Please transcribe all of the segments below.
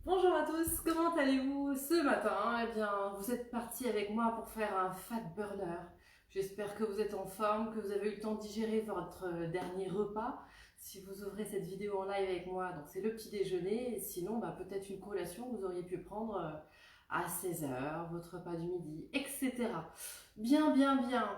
Bonjour à tous, comment allez-vous ce matin? Eh bien, vous êtes partis avec moi pour faire un fat burner. J'espère que vous êtes en forme, que vous avez eu le temps de digérer votre dernier repas. Si vous ouvrez cette vidéo en live avec moi, donc c'est le petit déjeuner. Et sinon, peut-être une collation que vous auriez pu prendre à 16 heures, votre repas du midi, etc. Bien, bien, bien.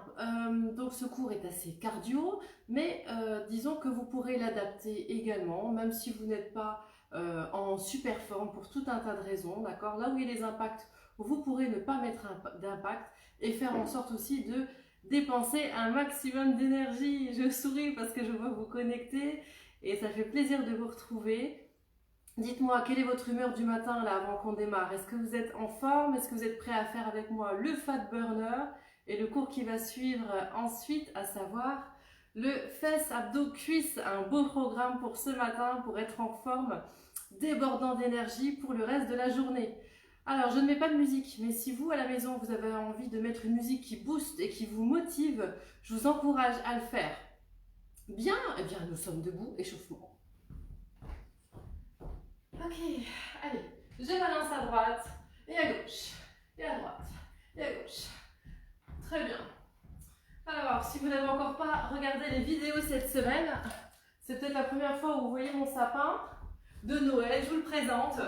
Donc ce cours est assez cardio, mais disons que vous pourrez l'adapter également, même si vous n'êtes pas en super forme pour tout un tas de raisons, d'accord. Là où il y a les impacts, vous pourrez ne pas mettre d'impact et faire en sorte aussi de dépenser un maximum d'énergie. Je souris parce que je vois vous connecter et ça fait plaisir de vous retrouver. Dites-moi, quelle est votre humeur du matin là avant qu'on démarre? Est-ce que vous êtes en forme? Est-ce que vous êtes prêt à faire avec moi le Fat Burner et le cours qui va suivre ensuite, à savoir le fesses, abdos, cuisses? Un beau programme pour ce matin pour être en forme, débordant d'énergie pour le reste de la journée. Alors, je ne mets pas de musique, mais si vous à la maison vous avez envie de mettre une musique qui booste et qui vous motive, je vous encourage à le faire. Bien, eh bien nous sommes debout, échauffement. Ok, allez, je balance à droite et à gauche, et à droite, et à gauche. Très bien. Alors, si vous n'avez encore pas regardé les vidéos cette semaine, c'est peut-être la première fois où vous voyez mon sapin de Noël, je vous le présente.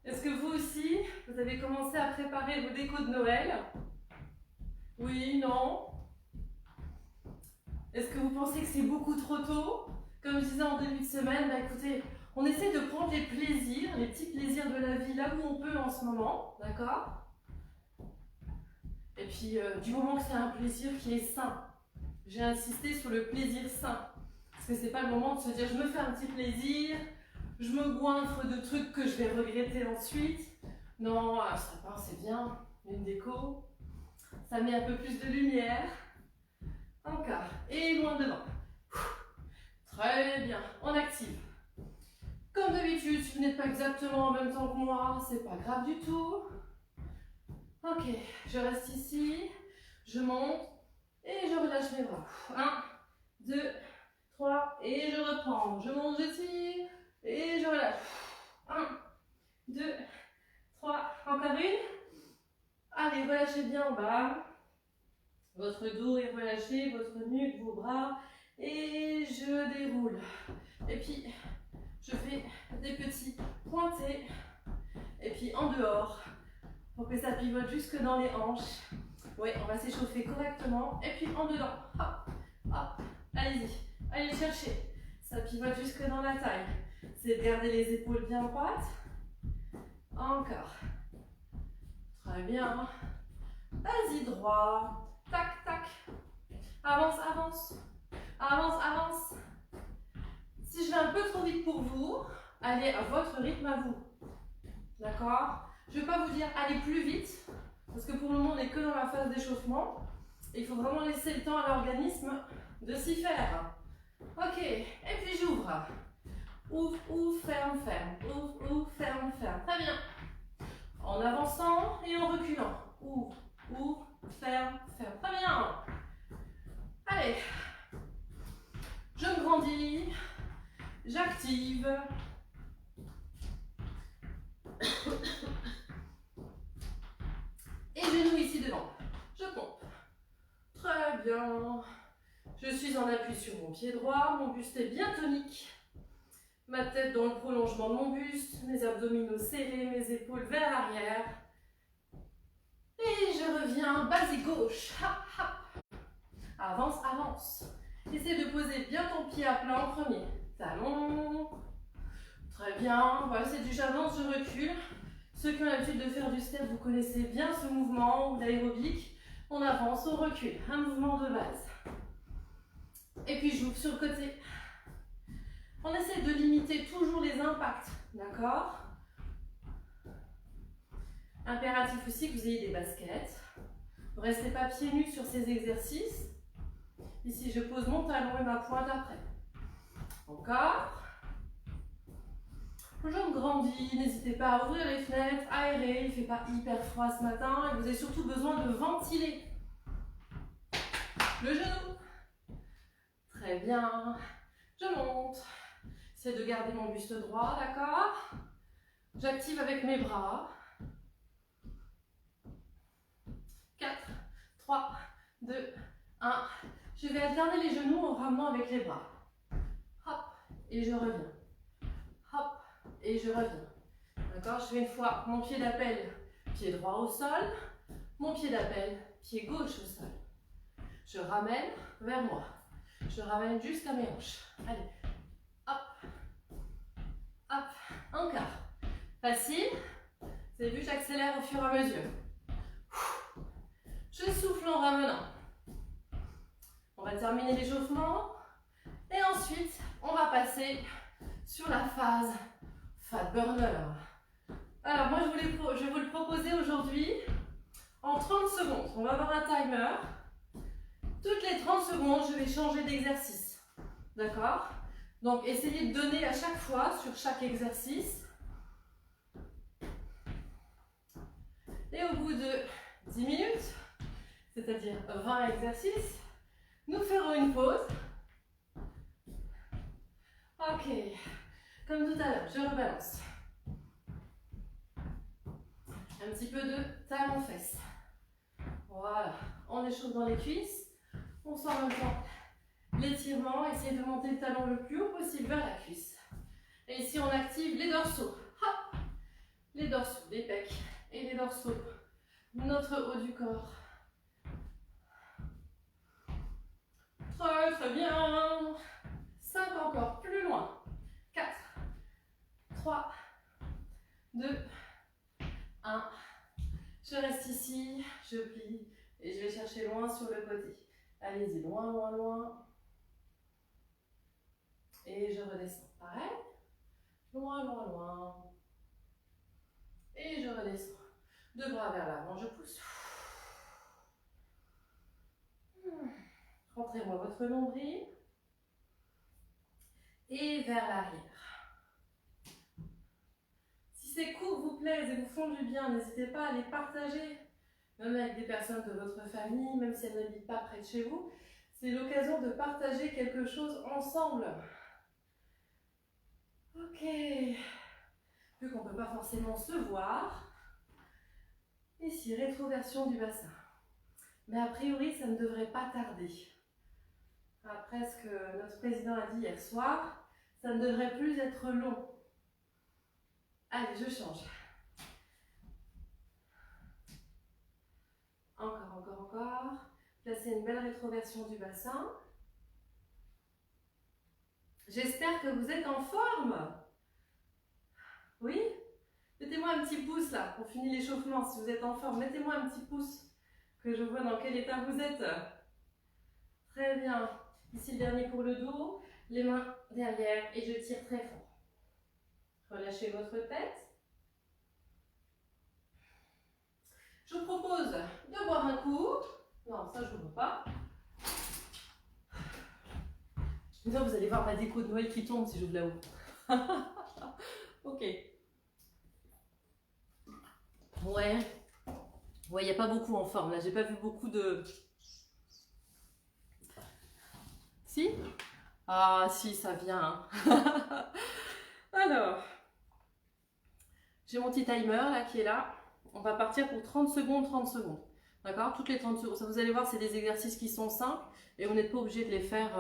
Est-ce que vous aussi, vous avez commencé à préparer vos décos de Noël? Oui, non? Est-ce que vous pensez que c'est beaucoup trop tôt? Comme je disais en début de semaine, écoutez, on essaie de prendre les plaisirs, les petits plaisirs de la vie là où on peut en ce moment, d'accord? Et puis, du moment que c'est un plaisir qui est sain, j'ai insisté sur le plaisir sain. Parce que c'est pas le moment de se dire je me fais un petit plaisir, je me goinfre de trucs que je vais regretter ensuite. Non, un sapin c'est bien, une déco, ça met un peu plus de lumière. Encore, et loin devant. Très bien, on active. Comme d'habitude, si vous n'êtes pas exactement en même temps que moi, c'est pas grave du tout. Ok, je reste ici, je monte et je relâche mes bras. 1, 2, 3 et je reprends. Je monte, je tire et je relâche. 1, 2, 3, encore une. Allez, relâchez bien en bas. Votre dos est relâché, votre nuque, vos bras. Et je déroule. Et puis, je fais des petits pointés. Et puis en dehors, pour que ça pivote jusque dans les hanches. Oui, on va s'échauffer correctement. Et puis en dedans. Hop, hop. Allez-y. Allez chercher. Ça pivote jusque dans la taille. C'est de garder les épaules bien droites. Encore. Très bien. Vas-y, droit. Tac, tac. Avance, avance. Avance, avance. Si je vais un peu trop vite pour vous, allez à votre rythme à vous. D'accord? Je ne vais pas vous dire allez plus vite, parce que pour le moment on n'est que dans la phase d'échauffement. Il faut vraiment laisser le temps à l'organisme de s'y faire. Ok, et puis j'ouvre. Ouvre, ouvre, ferme, ferme. Ouvre, ouvre, ferme, ferme. Très bien. En avançant et en reculant. Ouvre, ouvre, ferme, ferme. Très bien. Allez. Je grandis. J'active. Et genoux ici devant. Je pompe. Très bien. Je suis en appui sur mon pied droit. Mon buste est bien tonique. Ma tête dans le prolongement de mon buste. Mes abdominaux serrés. Mes épaules vers l'arrière. Et je reviens. Basique gauche. Hop, hop. Avance, avance. Essaie de poser bien ton pied à plat en premier. Talon. Très bien. Voilà, c'est du j'avance, je recule. Ceux qui ont l'habitude de faire du step, vous connaissez bien ce mouvement ou d'aérobic. On avance, on recule. Un mouvement de base. Et puis j'ouvre sur le côté. On essaie de limiter toujours les impacts. D'accord? Impératif aussi que vous ayez des baskets. Ne restez pas pieds nus sur ces exercices. Ici, je pose mon talon et ma pointe après. Encore. Je grandis, n'hésitez pas à ouvrir les fenêtres, aérer, il ne fait pas hyper froid ce matin et vous avez surtout besoin de ventiler. Le genou. Très bien. Je monte. J'essaie de garder mon buste droit, d'accord? J'active avec mes bras. 4, 3, 2, 1. Je vais alterner les genoux en ramenant avec les bras. Hop, et je reviens. Hop, et je reviens. D'accord? Je fais une fois mon pied d'appel, pied droit au sol. Mon pied d'appel, pied gauche au sol. Je ramène vers moi. Je ramène jusqu'à mes hanches. Allez. Hop. Hop. Encore. Facile. Vous avez vu, j'accélère au fur et à mesure. Je souffle en ramenant. On va terminer l'échauffement. Et ensuite, on va passer sur la phase Fat Burner. Alors, moi, je vais vous le proposer aujourd'hui en 30 secondes. On va avoir un timer. Toutes les 30 secondes, je vais changer d'exercice. D'accord? Donc, essayez de donner à chaque fois sur chaque exercice. Et au bout de 10 minutes, c'est-à-dire 20 exercices, nous ferons une pause. Ok, comme tout à l'heure, je rebalance. Un petit peu de talon-fesse. Voilà, on échauffe dans les cuisses. On sent en même temps l'étirement. Essayez de monter le talon le plus haut possible vers la cuisse. Et ici, on active les dorsaux. Hop, les dorsaux, les pecs et les dorsaux. Notre haut du corps. Très, très bien. 5 encore, plus loin. 4, 3, 2, 1. Je reste ici, je plie et je vais chercher loin sur le côté. Allez-y, loin, loin, loin. Et je redescends. Pareil. Loin, loin, loin. Et je redescends. Deux bras vers l'avant, je pousse. Rentrez-moi votre nombril. Et vers l'arrière. Si ces cours vous plaisent et vous font du bien, n'hésitez pas à les partager. Même avec des personnes de votre famille, même si elles n'habitent pas près de chez vous. C'est l'occasion de partager quelque chose ensemble. Ok. Vu qu'on ne peut pas forcément se voir. Ici, rétroversion du bassin. Mais a priori, ça ne devrait pas tarder. Après ce que notre président a dit hier soir, ça ne devrait plus être long. Allez, je change. Encore, encore, encore. Placez une belle rétroversion du bassin. J'espère que vous êtes en forme. Oui? Mettez-moi un petit pouce là, pour finir l'échauffement, si vous êtes en forme. Mettez-moi un petit pouce, que je vois dans quel état vous êtes. Très bien. Ici le dernier pour le dos, les mains derrière et je tire très fort. Relâchez votre tête. Je vous propose de boire un coup. Non, ça je ne veux pas. Là, vous allez voir ma déco de Noël qui tombe si j'ouvre là-haut. Ok. Ouais. Ouais, il n'y a pas beaucoup en forme là. J'ai pas vu beaucoup de... Si? Ah, si, ça vient. Alors, j'ai mon petit timer là qui est là. On va partir pour 30 secondes, 30 secondes. D'accord? Toutes les 30 secondes. Ça, vous allez voir, c'est des exercices qui sont simples et vous n'êtes pas obligé de les faire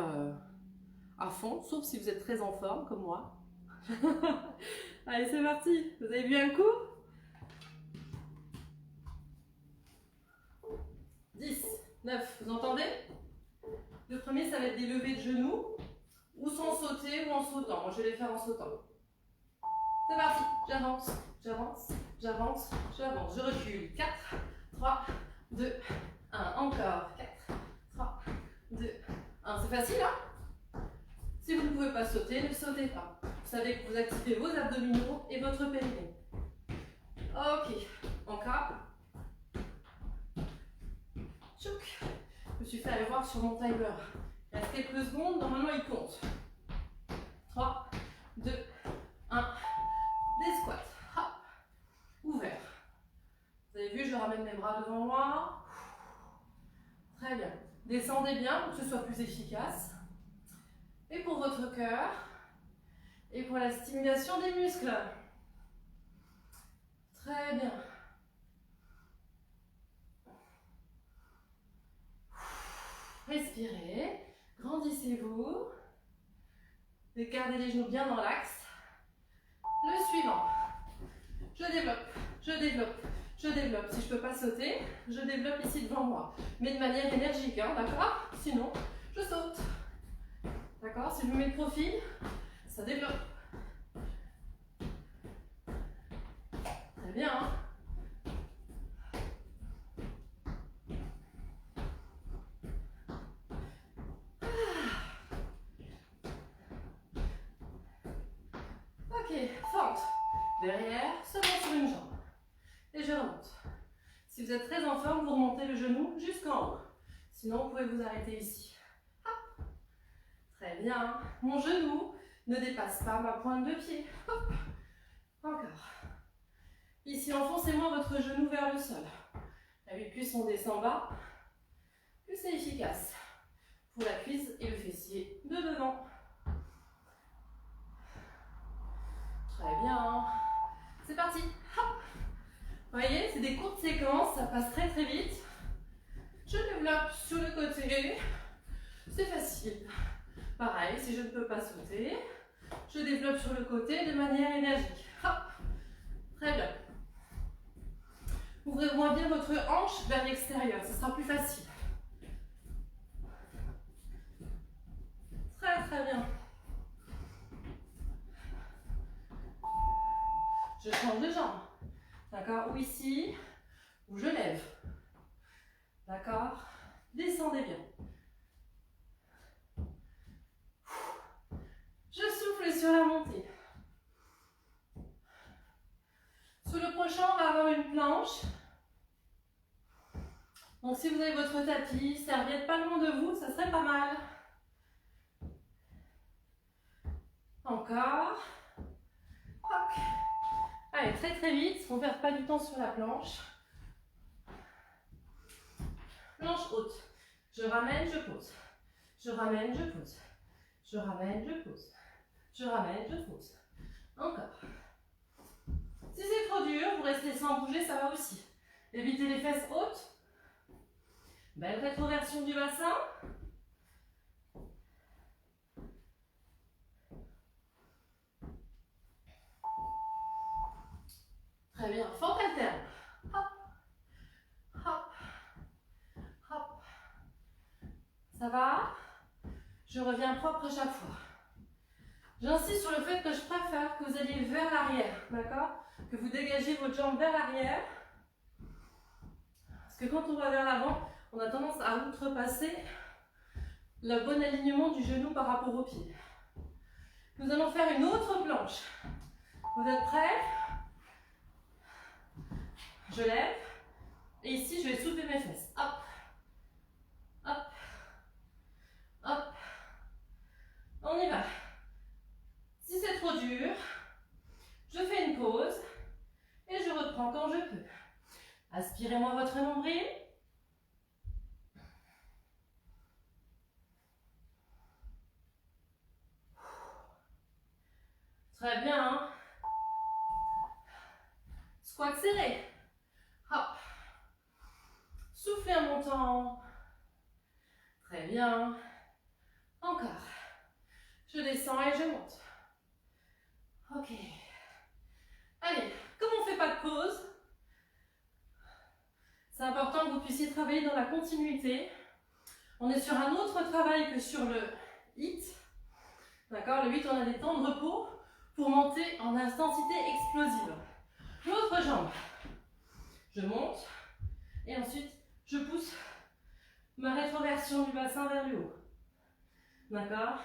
à fond, sauf si vous êtes très en forme comme moi. Allez, c'est parti. Vous avez vu un coup? 10, 9, vous entendez? Le premier, ça va être des levées de genoux, ou sans sauter, ou en sautant. Moi, je vais les faire en sautant. C'est parti, j'avance, j'avance, j'avance, j'avance. Je recule. 4, 3, 2, 1. Encore. 4, 3, 2, 1. C'est facile, hein? Si vous ne pouvez pas sauter, ne sautez pas. Vous savez que vous activez vos abdominaux et votre périnée. Ok, encore. Tchouk. Je me suis fait aller voir sur mon timer. Il reste quelques secondes, normalement il compte. 3, 2, 1. Des squats. Hop. Ouvert. Vous avez vu, je ramène mes bras devant moi. Très bien. Descendez bien pour que ce soit plus efficace. Et pour votre cœur. Et pour la stimulation des muscles. Très bien. Respirez. Grandissez-vous. Gardez les genoux bien dans l'axe. Le suivant. Je développe, je développe, je développe. Si je ne peux pas sauter, je développe ici devant moi. Mais de manière énergique, hein, d'accord? Sinon, je saute. D'accord? Si je me mets de profil, ça développe. Très bien, hein? Ok, fente. Derrière, seulement sur une jambe. Et je remonte. Si vous êtes très en forme, vous remontez le genou jusqu'en haut. Sinon, vous pouvez vous arrêter ici. Hop. Très bien. Mon genou ne dépasse pas ma pointe de pied. Hop. Encore. Ici, enfoncez-moi votre genou vers le sol. Et plus on descend bas, plus c'est efficace. Pour la cuisse et le fessier de devant. Très bien. C'est parti. Hop. Vous voyez, c'est des courtes séquences, ça passe très très vite. Je développe sur le côté. C'est facile. Pareil, si je ne peux pas sauter, je développe sur le côté de manière énergique. Hop. Très bien. Ouvrez moins bien votre hanche vers l'extérieur, ce sera plus facile. Très très bien. Je change de jambe. D'accord? Ou ici, ou je lève. D'accord? Descendez bien. Je souffle sur la montée. Sur le prochain, on va avoir une planche. Donc si vous avez votre tapis, serviette pas loin de vous, ça serait pas mal. Encore. Hop. Allez, très très vite, on ne perd pas du temps sur la planche. Planche haute. Je ramène, je pose. Je ramène, je pose. Je ramène, je pose. Je ramène, je pose. Encore. Si c'est trop dur, vous restez sans bouger, ça va aussi. Évitez les fesses hautes. Belle rétroversion du bassin. Très bien. Fente alterne. Hop. Hop. Hop. Ça va? Je reviens propre à chaque fois. J'insiste sur le fait que je préfère que vous alliez vers l'arrière, d'accord? Que vous dégagez votre jambe vers l'arrière. Parce que quand on va vers l'avant, on a tendance à outrepasser le bon alignement du genou par rapport au pied. Nous allons faire une autre planche. Vous êtes prêts? Je lève. Et ici, je vais soulever mes fesses. Hop. Hop. Hop. On y va. Si c'est trop dur, je fais une pause et je reprends quand je peux. Aspirez-moi votre nombril. Très bien. Hein? Squat serré. Hop. Soufflez en montant. Très bien. Encore. Je descends et je monte. Ok. Allez, comme on ne fait pas de pause, c'est important que vous puissiez travailler dans la continuité. On est sur un autre travail que sur le HIIT. D'accord? Le HIIT, on a des temps de repos pour monter en intensité explosive. L'autre jambe. Je monte et ensuite je pousse ma rétroversion du bassin vers le haut. D'accord?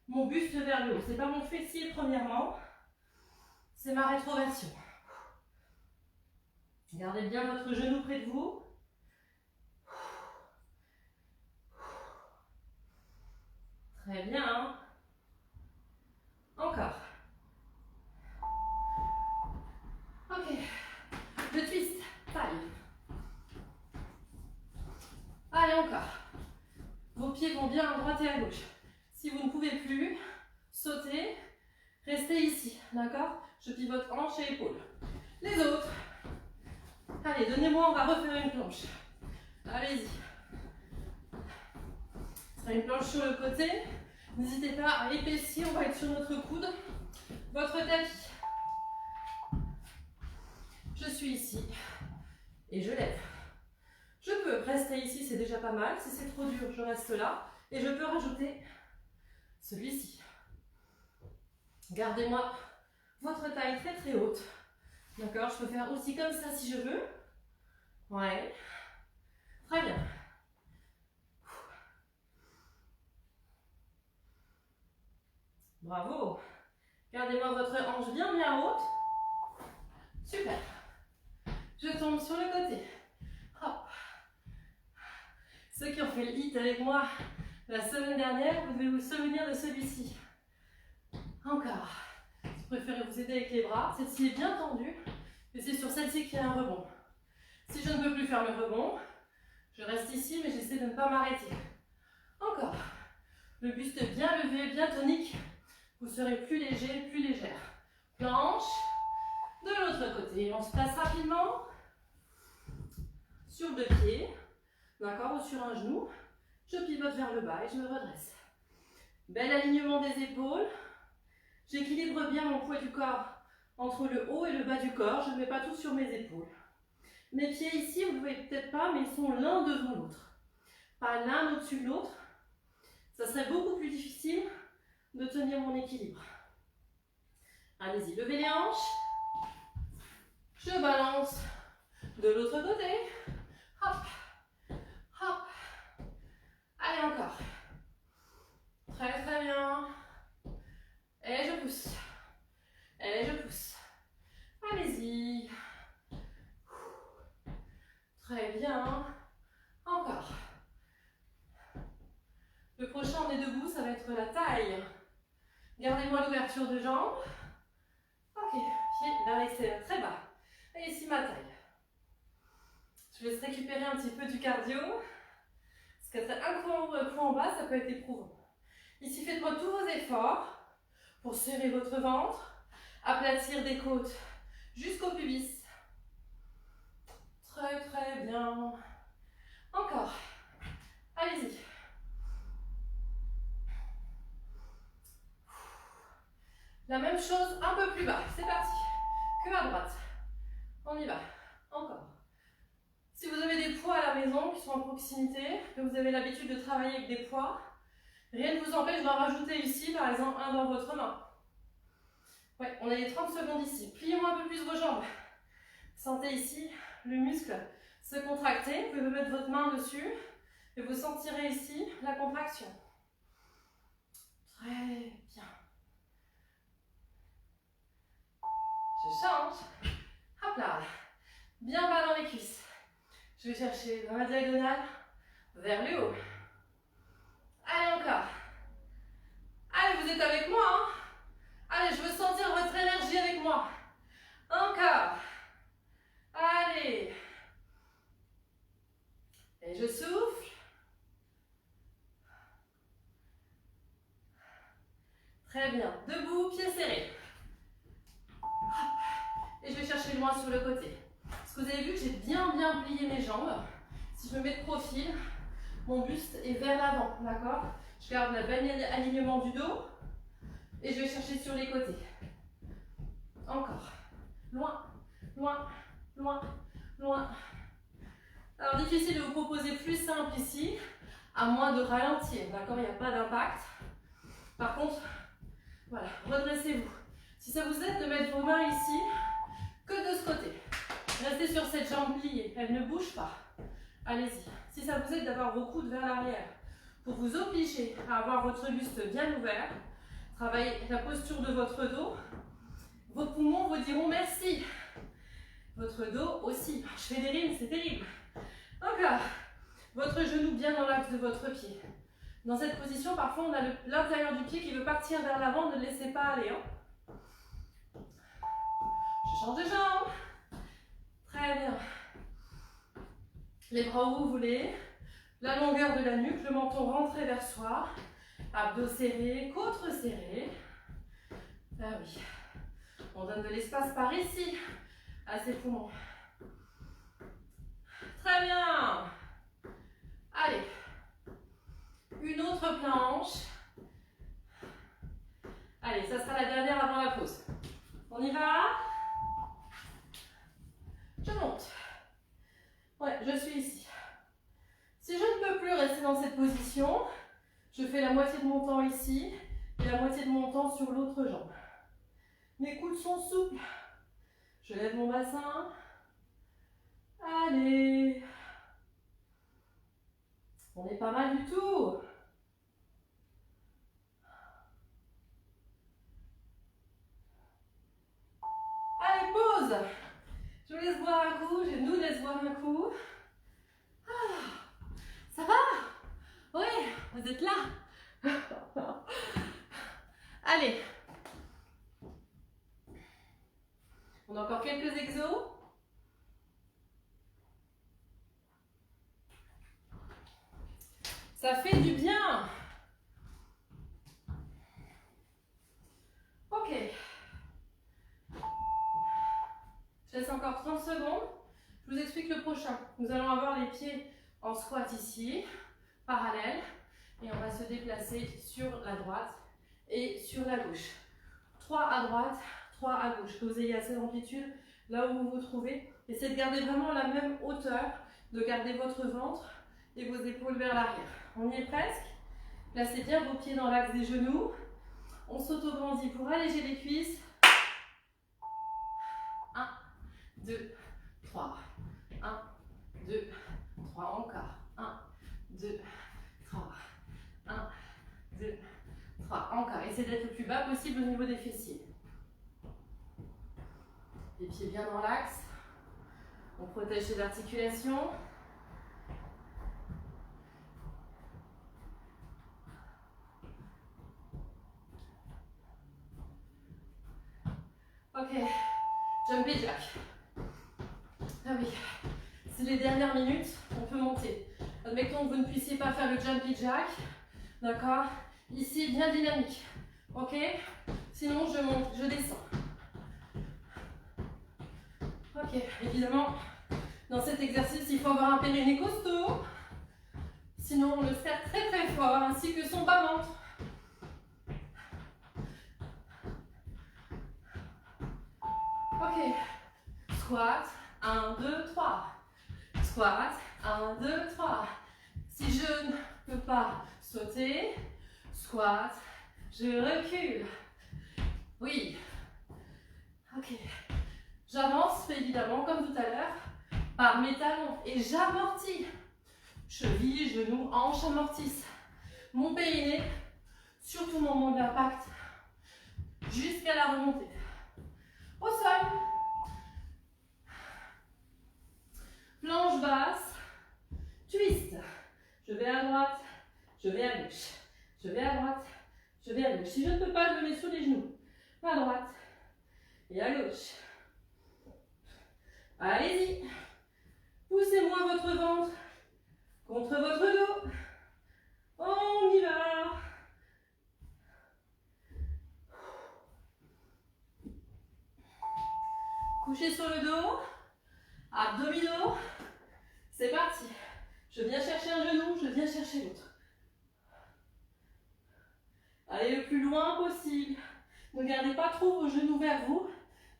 Mon buste vers le haut. C'est pas mon fessier premièrement, c'est ma rétroversion. Gardez bien votre genou près de vous. Très bien. Encore. Ok. Le twist, taille. Allez, encore. Vos pieds vont bien à droite et à gauche. Si vous ne pouvez plus, sautez, restez ici, d'accord? Je pivote hanche et épaule. Les autres. Allez, donnez-moi, on va refaire une planche. Allez-y. Ce sera une planche sur le côté. N'hésitez pas à épaissir, on va être sur notre coude. Votre tapis. Je suis ici et je lève. Je peux rester ici, c'est déjà pas mal. Si c'est trop dur, je reste là. Et je peux rajouter celui-ci. Gardez-moi votre taille très très haute. D'accord, je peux faire aussi comme ça si je veux. Ouais. Très bien. Bravo. Gardez-moi votre hanche bien bien haute. Super. Je tombe sur le côté. Hop. Ceux qui ont fait le hit avec moi la semaine dernière, vous devez vous souvenir de celui-ci. Encore. Si vous préférez vous aider avec les bras, celle-ci est bien tendue, et c'est sur celle-ci qu'il y a un rebond. Si je ne peux plus faire le rebond, je reste ici, mais j'essaie de ne pas m'arrêter. Encore. Le buste bien levé, bien tonique. Vous serez plus léger, plus légère. Planche. De l'autre côté, on se place rapidement sur deux pieds. D'accord, ou sur un genou. Je pivote vers le bas et je me redresse. Bel alignement des épaules. J'équilibre bien mon poids du corps entre le haut et le bas du corps. Je ne mets pas tout sur mes épaules. Mes pieds ici, vous ne voyez peut-être pas, mais ils sont l'un devant l'autre. Pas l'un au-dessus de l'autre. Ça serait beaucoup plus difficile de tenir mon équilibre. Allez-y, levez les hanches. Je balance de l'autre côté. Hop, hop. Allez, encore. Très très bien. Et je pousse. Et je pousse. Allez-y. Très bien. Encore. Le prochain, on est debout, ça va être la taille. Gardez-moi l'ouverture de jambes. Ok, pied vers l'extérieur, très bas. Et ici ma taille. Je laisse récupérer un petit peu du cardio. Parce qu'être un coup en haut, un coup en bas, ça peut être éprouvant. Ici, faites-moi tous vos efforts pour serrer votre ventre, aplatir des côtes jusqu'au pubis. Très très bien. Encore. Allez-y. La même chose un peu plus bas. C'est parti. Que à droite. On y va. Encore. Si vous avez des poids à la maison qui sont en proximité, que vous avez l'habitude de travailler avec des poids, rien ne vous empêche d'en rajouter ici, par exemple, un dans votre main. Ouais, on a les 30 secondes ici. Pliez-moi un peu plus vos jambes. Sentez ici le muscle se contracter. Vous pouvez mettre votre main dessus et vous sentirez ici la contraction. Très bien. Je change. Hop là. Bien bas dans les cuisses. Je vais chercher dans la diagonale vers le haut. Allez, encore. Allez, vous êtes avec moi, hein? Allez, je veux sentir votre énergie avec moi. Encore. Allez. Et je souffle. Très bien. Debout, pieds serrés. Et je vais chercher loin sur le côté. Parce que vous avez vu que j'ai bien plié mes jambes. Si je me mets de profil, mon buste est vers l'avant, d'accord? Je garde le bel alignement du dos. Et je vais chercher sur les côtés. Encore. Loin, loin, loin, loin. Alors, difficile de vous proposer plus simple ici, à moins de ralentir, d'accord? Il n'y a pas d'impact. Par contre, voilà, redressez-vous. Si ça vous aide de mettre vos mains ici, que de ce côté. Restez sur cette jambe pliée, elle ne bouge pas. Allez-y. Si ça vous aide d'avoir vos coudes vers l'arrière, pour vous obliger à avoir votre buste bien ouvert, travaillez la posture de votre dos. Vos poumons vous diront merci. Votre dos aussi. Je fais des rimes, c'est terrible. Encore. Votre genou bien dans l'axe de votre pied. Dans cette position, parfois, on a l'intérieur du pied qui veut partir vers l'avant. Ne le laissez pas aller. Hein. Je change de jambe. Très bien. Les bras où vous voulez. La longueur de la nuque, le menton rentré vers soi. Abdos serrés, côtes resserrées. Ah oui. On donne de l'espace par ici à ses poumons. Très bien. Allez. Une autre planche. Allez, ça sera la dernière avant la pause. On y va? Je monte. Ouais, je suis ici. Si je ne peux plus rester dans cette position, je fais la moitié de mon temps ici et la moitié de mon temps sur l'autre jambe. Mes coudes sont souples. Je lève mon bassin. Allez. On n'est pas mal du tout. Allez, pause. Je vous laisse boire un coup, je nous laisse boire un coup. Ah, ça va? Oui, vous êtes là. Allez. On a encore quelques exos. Ça fait du bien. Ok. Je laisse encore 30 secondes. Je vous explique le prochain. Nous allons avoir les pieds en squat ici, parallèles. Et on va se déplacer sur la droite et sur la gauche. 3 à droite, 3 à gauche. Que vous ayez assez d'amplitude là où vous vous trouvez. Essayez de garder vraiment la même hauteur, de garder votre ventre et vos épaules vers l'arrière. On y est presque. Placez bien vos pieds dans l'axe des genoux. On s'auto-grandit pour alléger les cuisses. 1, 2, 3. 1, 2, 3. Encore. 1, 2, 3. 1, 2, 3. Encore. Essayez d'être le plus bas possible au niveau des fessiers. Les pieds bien dans l'axe. On protège les articulations. Ok, jumpy jack. Ah oui, c'est les dernières minutes, on peut monter. Admettons que vous ne puissiez pas faire le jumpy jack, d'accord? Ici, bien dynamique, ok? Sinon, je monte, je descends. Ok, évidemment, dans cet exercice, il faut avoir un périnée costaud. Sinon, on le serre très très fort, ainsi que son bas-ventre. Ok, squat, 1, 2, 3. Squat, 1, 2, 3. Si je ne peux pas sauter, squat, je recule. Oui. Ok. J'avance, évidemment, comme tout à l'heure, par mes talons. Et j'amortis. Cheville, genoux, hanches amortissent. Mon périnée, surtout mon moment d'impact, jusqu'à la remontée. Au sol. Planche basse. Twist. Je vais à droite, je vais à gauche. Je vais à droite, je vais à gauche. Si je ne peux pas, je me mets sur les genoux. À droite et à gauche. Allez-y. Poussez-moi votre ventre contre votre dos. On y va. Couchez sur le dos. Abdominaux. C'est parti. Je viens chercher un genou, je viens chercher l'autre. Allez le plus loin possible. Ne gardez pas trop vos genoux vers vous.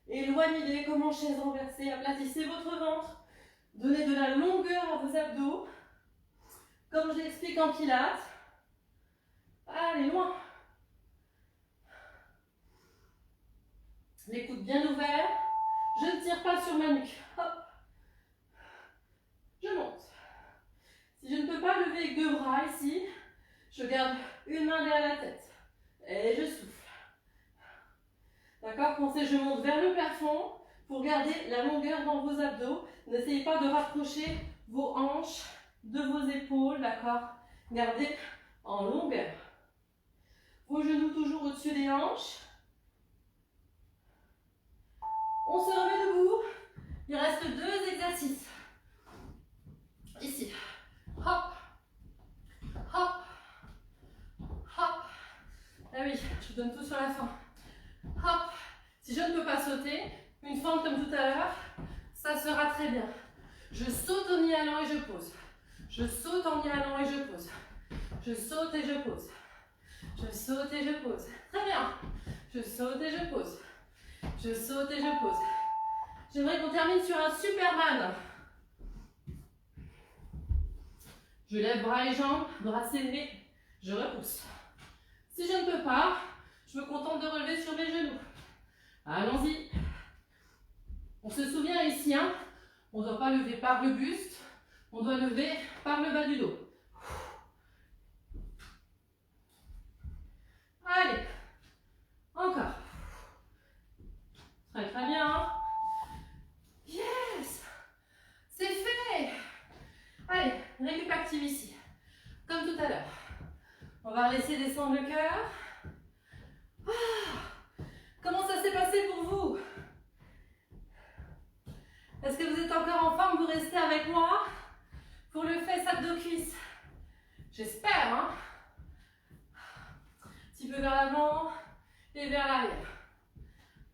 Éloignez-les comme en chaise renversée. Aplatissez votre ventre. Donnez de la longueur à vos abdos. Comme je l'explique en pilates. Allez, loin. Les coudes bien ouverts. Je ne tire pas sur ma nuque. Hop. Je monte. Si je ne peux pas lever avec deux bras ici, je garde une main derrière la tête. Et je souffle. D'accord? Pensez, je monte vers le plafond pour garder la longueur dans vos abdos. N'essayez pas de rapprocher vos hanches de vos épaules, d'accord? Gardez en longueur. Vos genoux toujours au-dessus des hanches. On se remet debout. Il reste 2 exercices. Ici. Hop. Hop. Hop. Ah oui, je donne tout sur la fin. Hop. Si je ne peux pas sauter, une fente comme tout à l'heure, Ça sera très bien. Je saute en y allant et je pose. Je saute en y allant et je pose. Je saute et je pose. Je saute et je pose. Très bien. Je saute et je pose. Je saute et je pose. J'aimerais qu'on termine sur un Superman. Je lève bras et jambes, bras serrés. Je repousse. Si je ne peux pas, je me contente de relever sur mes genoux. Allons-y. On se souvient ici, hein, on ne doit pas lever par le buste, on doit lever par le bas du dos. Allez, encore. Très très bien. Yes, c'est fait. Allez, récup active ici, comme tout à l'heure. On va laisser descendre le cœur. Comment ça s'est passé pour vous? Est-ce que vous êtes encore en forme? Vous restez avec moi pour le fesse abdos cuisse? J'espère, hein? Un petit peu vers l'avant et vers l'arrière.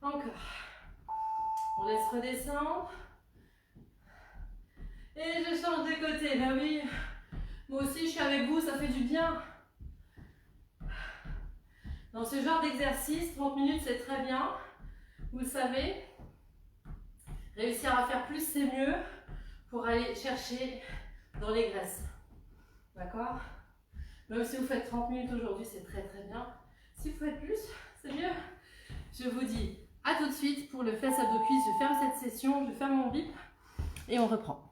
Encore. On laisse redescendre. Et je change de côté. Ben oui, moi aussi je suis avec vous, ça fait du bien. Dans ce genre d'exercice, 30 minutes c'est très bien. Vous le savez. Réussir à faire plus, c'est mieux pour aller chercher dans les graisses. D'accord? Même si vous faites 30 minutes aujourd'hui, c'est très très bien. Si vous faites plus, c'est mieux. Je vous dis à tout de suite pour le fesse abdos cuisse. Je ferme cette session, je ferme mon bip et on reprend.